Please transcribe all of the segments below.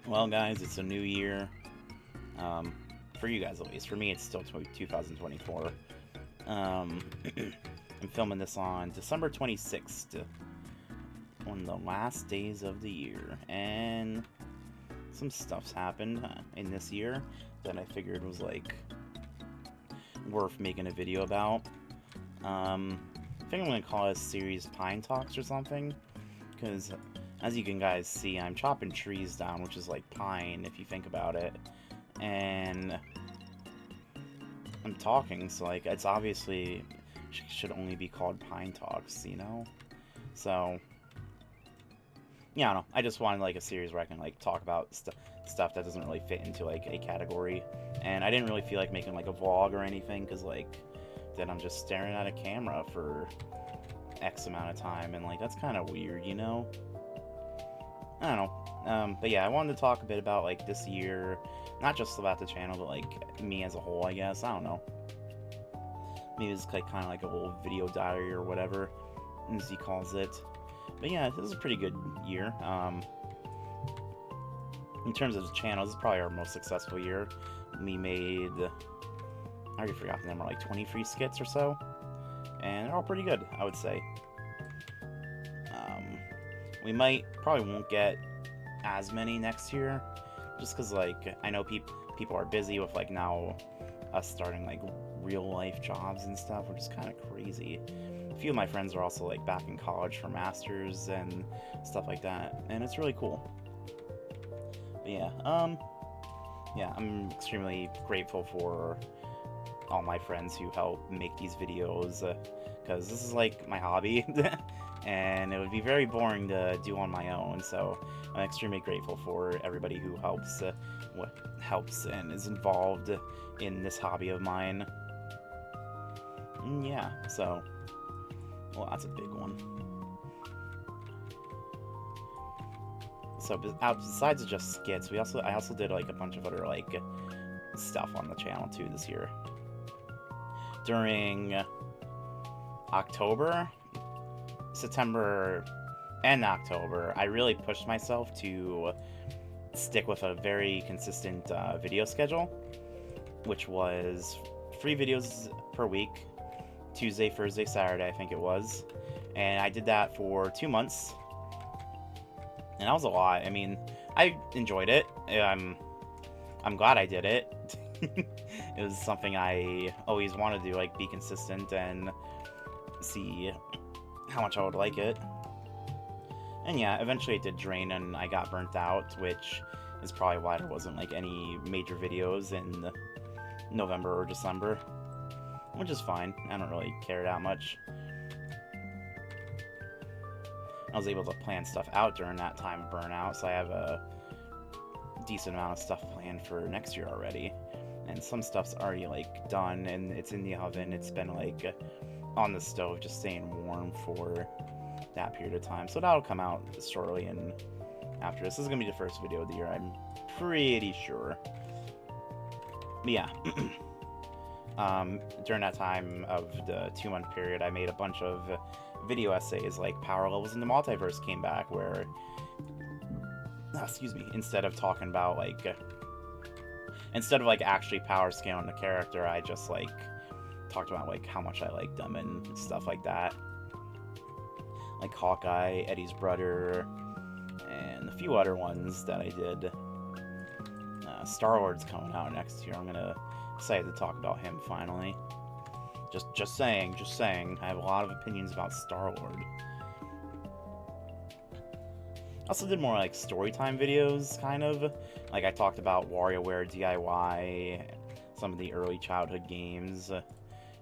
Well, guys, it's a new year. For you guys, at least. For me, it's still 2024. I'm filming this on December 26th, one of the last days of the year. And some stuff's happened in this year that I figured was, like, worth making a video about. I think I'm going to call this series PineTalks or something. Because, as you can guys see, I'm chopping trees down, which is like pine, if you think about it. And I'm talking, so, like, it's obviously should only be called PineTalks, you know? So, yeah, I don't know. I just wanted, like, a series where I can, like, talk about stuff that doesn't really fit into, like, a category. And I didn't really feel like making, like, a vlog or anything, because, like, then I'm just staring at a camera for X amount of time, and, like, that's kind of weird, you know? I don't know. But yeah, I wanted to talk a bit about, like, this year, not just about the channel, but, like, me as a whole, I guess. I don't know. Maybe it's, like, kind of like a little video diary or whatever, as he calls it. But yeah, this is a pretty good year. In terms of the channel, this is probably our most successful year. We made, I already forgot the number, like 23 skits or so. And they're all pretty good, I would say. We probably won't get as many next year, just because, like, I know people are busy with, like, now us starting, like, real life jobs and stuff, which is kind of crazy. A few of my friends are also, like, back in college for masters and stuff like that, and it's really cool. But yeah, I'm extremely grateful for all my friends who help make these videos, because this is, like, my hobby. And it would be very boring to do on my own, so I'm extremely grateful for everybody who helps and is involved in this hobby of mine. And yeah, so, well, that's a big one. So besides just skits, I also did, like, a bunch of other, like, stuff on the channel too this year. During September and October, I really pushed myself to stick with a very consistent video schedule, which was 3 videos per week, Tuesday, Thursday, Saturday, I think it was. And I did that for 2 months, and that was a lot. I mean, I enjoyed it. I'm glad I did it. It was something I always wanted to do, like, be consistent and see how much I would like it. And yeah, eventually it did drain and I got burnt out, which is probably why there wasn't, like, any major videos in November or December, which is fine. I don't really care that much. I was able to plan stuff out during that time of burnout, so I have a decent amount of stuff planned for next year already. And some stuff's already, like, done and it's in the oven. It's been, like, on the stove just staying warm for that period of time, so that'll come out shortly. And after this is gonna be the first video of the year, I'm pretty sure. But yeah, during that time of the 2-month period, I made a bunch of video essays, like Power Levels in the Multiverse came back, where instead of talking about, like, instead of, like, actually power scaling the character, I just, like, talked about, like, how much I liked them and stuff like that. Like Hawkeye, Eddie's brother, and a few other ones that I did. Star-Lord's coming out next year. I'm excited to talk about him finally. Just saying. I have a lot of opinions about Star-Lord. Also did more, like, storytime videos, kind of. Like, I talked about WarioWare DIY, some of the early childhood games.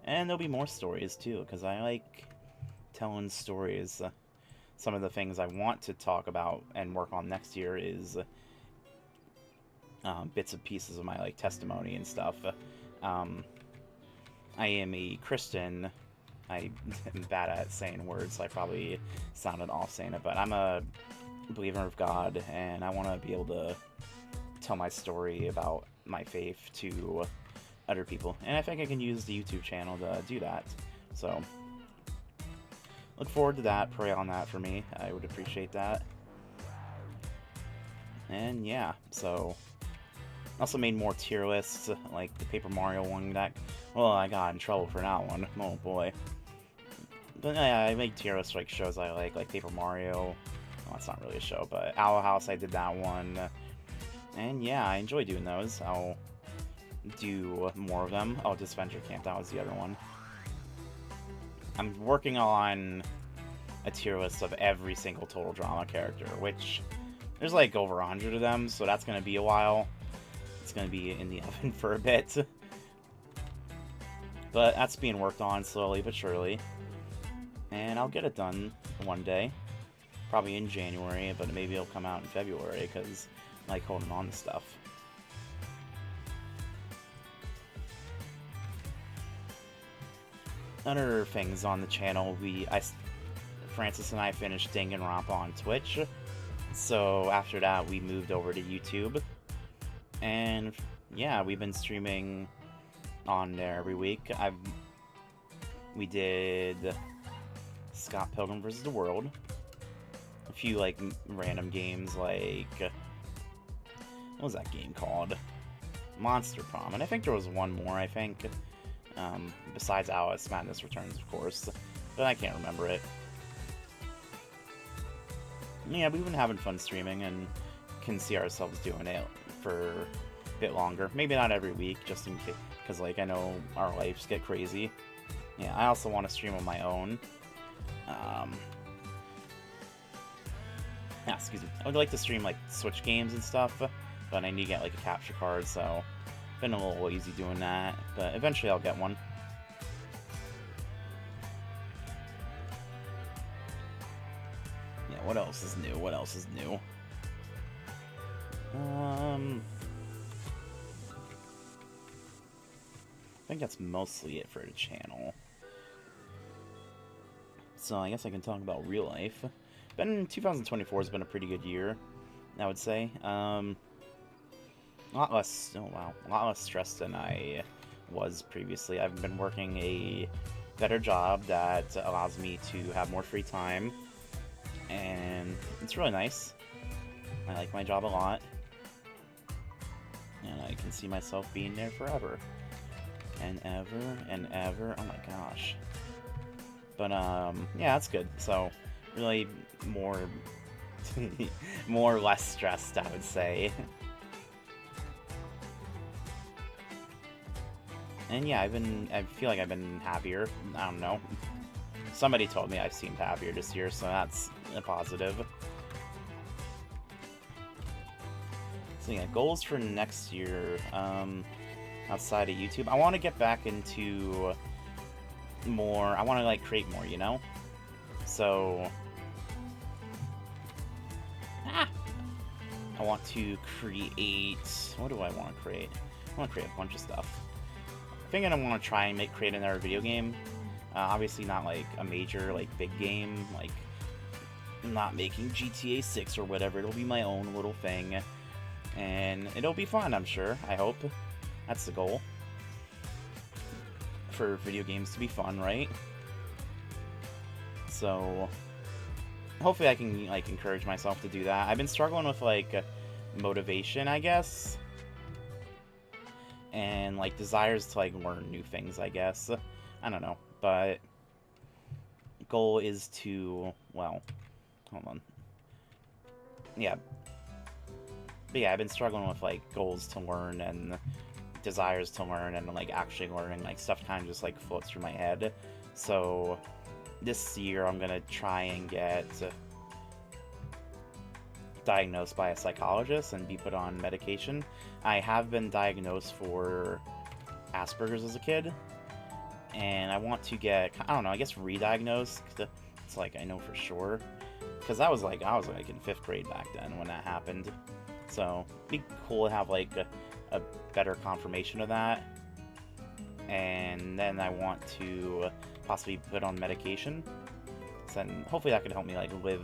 And there'll be more stories, too, because I like telling stories. Some of the things I want to talk about and work on next year is bits and pieces of my, like, testimony and stuff. I am a Christian. I am bad at saying words, so I probably sounded off saying it, but I'm a believer of God, and I want to be able to tell my story about my faith to other people, and I think I can use the YouTube channel to do that. So look forward to that. Pray on that for me. I would appreciate that. And yeah, so also made more tier lists, like the Paper Mario one that, well, I got in trouble for that one. Oh boy. But yeah, I make tier lists for, like, shows I like Paper Mario. Well, that's not really a show, but Owl House, I did that one. And yeah, I enjoy doing those. I'll do more of them. Oh, Disventure Camp, that was the other one. I'm working on a tier list of every single Total Drama character, which there's like over 100 of them, so that's going to be a while. It's going to be in the oven for a bit. But that's being worked on slowly but surely. And I'll get it done one day. Probably in January, but maybe it'll come out in February, because I like holding on to stuff. Other things on the channel, Francis and I finished Danganronpa on Twitch. So after that, we moved over to YouTube. And yeah, we've been streaming on there every week. We did Scott Pilgrim vs. the World. A few, like, random games, like, what was that game called? Monster Prom. And I think there was one more, I think. Besides Alice Madness Returns, of course. But I can't remember it. Yeah, we've been having fun streaming and can see ourselves doing it for a bit longer. Maybe not every week, just in case, because, like, I know our lives get crazy. Yeah, I also want to stream on my own. Yeah, excuse me. I would like to stream, like, Switch games and stuff, but I need to get, like, a capture card, so been a little lazy doing that, but eventually I'll get one. Yeah, what else is new? What else is new? I think that's mostly it for the channel. So I guess I can talk about real life. 2024 has been a pretty good year, I would say. A lot less, oh wow, a lot less stressed than I was previously. I've been working a better job that allows me to have more free time, and it's really nice. I like my job a lot, and I can see myself being there forever and ever and ever. Oh my gosh. But yeah, that's good. So really more more less stressed, I would say. And yeah, I feel like I've been happier. I don't know. Somebody told me I've seemed happier this year, so that's a positive. So yeah, goals for next year, outside of YouTube. I want to get back into more, I want to, like, create more, you know? So, I want to create, what do I want to create? I want to create a bunch of stuff. I think I want to try and create another video game. Obviously not, like, a major, like, big game, like, I'm not making GTA 6 or whatever. It'll be my own little thing, and it'll be fun, I'm sure. I hope. That's the goal. For video games to be fun, right? So, hopefully I can, like, encourage myself to do that. I've been struggling with, like, motivation, I guess. And, like, desires to, like, learn new things, I guess. I don't know. But goal is to, well, hold on. Yeah. But yeah, I've been struggling with, like, goals to learn and desires to learn, and, like, actually learning, like, stuff kind of just, like, floats through my head. So this year I'm gonna try and get diagnosed by a psychologist and be put on medication. I have been diagnosed for Asperger's as a kid, and I want to get, I don't know, I guess re-diagnosed. It's like, I know for sure, because I was like in 5th grade back then when that happened. So it'd be cool to have, like, a better confirmation of that. And then I want to possibly put on medication. So then hopefully that could help me, like, live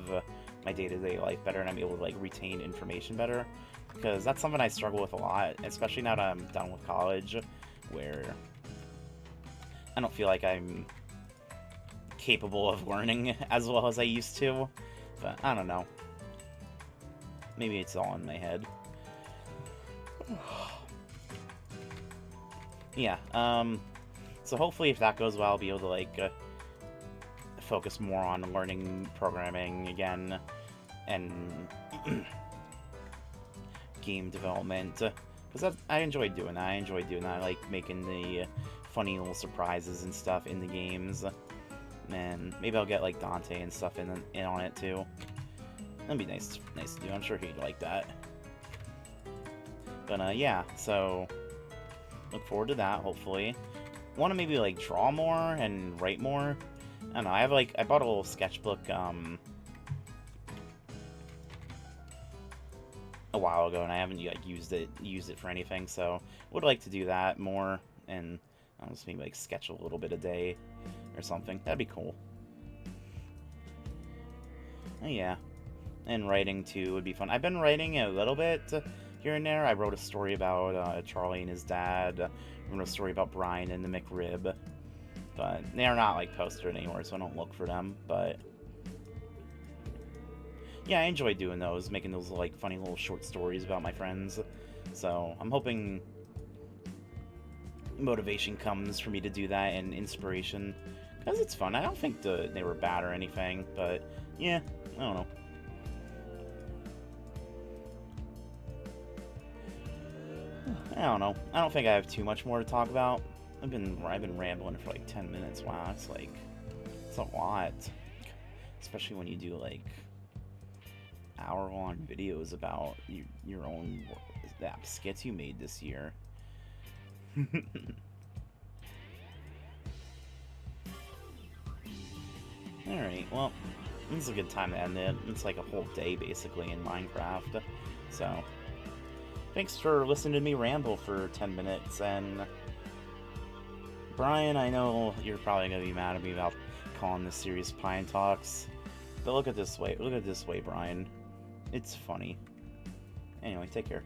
my day-to-day life better, and I'm able to, like, retain information better. Because that's something I struggle with a lot, especially now that I'm done with college, where I don't feel like I'm capable of learning as well as I used to. But I don't know. maybe it's all in my head. Yeah, so hopefully if that goes well, I'll be able to, like, focus more on learning programming again, and game development, because I enjoy doing that. I like making the funny little surprises and stuff in the games, and maybe I'll get, like, Dante and stuff in on it, too. That'd be nice to do. I'm sure he'd like that. But, yeah, so look forward to that, hopefully. Want to maybe, like, draw more and write more. I don't know, I bought a little sketchbook, a while ago, and I haven't, like, used it for anything, so would like to do that more, and I'll just maybe, like, sketch a little bit a day or something. That'd be cool. Oh, yeah. And writing, too, would be fun. I've been writing a little bit here and there. I wrote a story about Charlie and his dad. I wrote a story about Brian and the McRib. But they're not, like, posted anymore, so I don't look for them. But yeah, I enjoy doing those, making those, like, funny little short stories about my friends. So I'm hoping motivation comes for me to do that, and inspiration, because it's fun. I don't think they were bad or anything, but yeah, I don't know. I don't know. I don't think I have too much more to talk about. I've been rambling for like 10 minutes. Wow, it's a lot. Especially when you do like hour-long videos about your own skits you made this year. Alright, well, this is a good time to end it. It's like a whole day basically in Minecraft. So thanks for listening to me ramble for 10 minutes, and Brian, I know you're probably going to be mad at me about calling this series PineTalks, but look at it this way, Brian. It's funny. Anyway, take care.